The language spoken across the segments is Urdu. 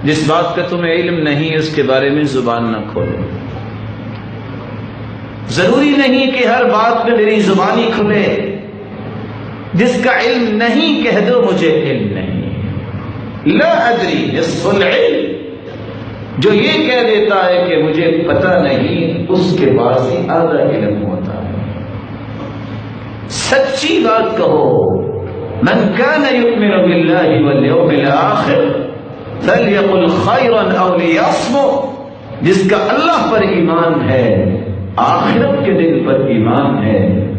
جس بات کا تمہیں علم نہیں اس کے بارے میں زبان نہ کھولو. ضروری نہیں کہ ہر بات میں میری زبان ہی کھلے. جس کا علم نہیں کہہ دو مجھے علم نہیں. لا ادری نصف العلم، جو یہ کہہ دیتا ہے کہ مجھے پتہ نہیں اس کے پاس ہی آدھا علم ہوتا ہے. سچی بات کہو. من كان يؤمن بالله واليوم الآخر فليقل خيرا أو ليصمت. جس کا اللہ پر ایمان ہے، آخرت کے دن پر ایمان ہے،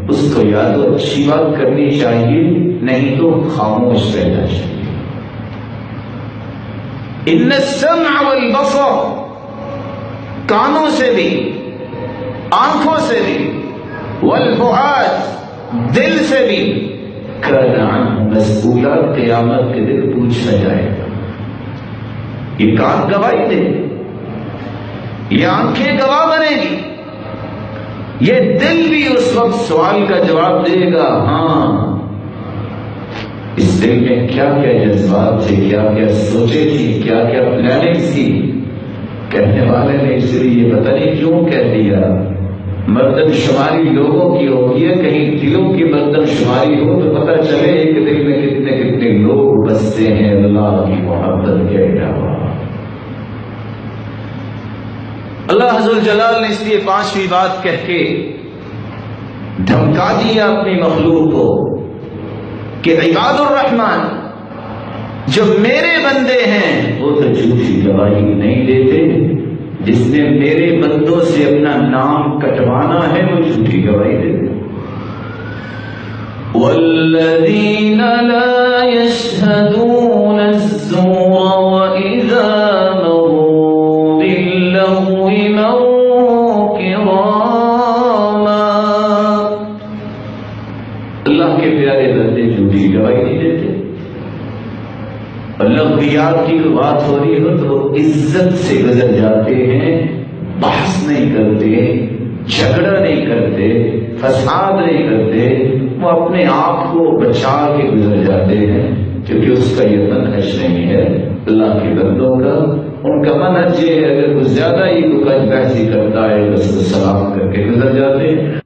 اس کو یا تو اچھی بات کرنی چاہیے نہیں تو خاموش رہنا چاہیے. ان السمع والبصر، کانوں سے بھی، آنکھوں سے بھی، والفؤاد، دل سے بھی، کان عنہ مسئولا، قیامت کے دن پوچھا جائے گا. یہ کان گواہی دے، یہ آنکھیں گواہ بنے گی، یہ دل بھی اس وقت سوال کا جواب دے گا. ہاں، اس دل میں کیا کیا جذبات تھے، کیا کیا سوچے تھی، کیا کیا پلاننگ تھی. کہنے والے نے اس لیے یہ پتہ نہیں کیوں کہہ دیا. مردم شماری لوگوں کی ہوتی ہے، کہیں دلوں کی مردم شماری ہو تو پتہ چلے ایک دل میں کتنے کتنے لوگ بستے ہیں اللہ کی محبت کے علاوہ. اللہ عز وجل نے اس لیے پانچویں بات کہہ کے دھمکا دیا اپنی مخلوق کو کہ عباد الرحمن جو میرے بندے ہیں وہ تو جھوٹی گواہی نہیں دیتے. جس نے میرے بندوں سے اپنا نام کٹوانا ہے وہ جھوٹی گواہی دیتے. والذین لا يشهدون الزور وإذا مروا باللغو مروا کراما. اللہ کے پیارے بندے جھوٹی گواہی نہیں دیتے. اور لغویات کی بات ہو رہی ہو تو عزت سے گزر جاتے ہیں، بحث نہیں کرتے، جھگڑا نہیں کرتے، فساد نہیں کرتے. وہ اپنے آپ کو بچا کے گزر جاتے ہیں کیونکہ اس کا یہ منہج نہیں ہے اللہ کے بندوں کا. ان کا منہج یہ ہے اگر کچھ زیادہ ہی کوئی بحثی کرتا ہے تو اس کو سلام کر کے گزر جاتے ہیں.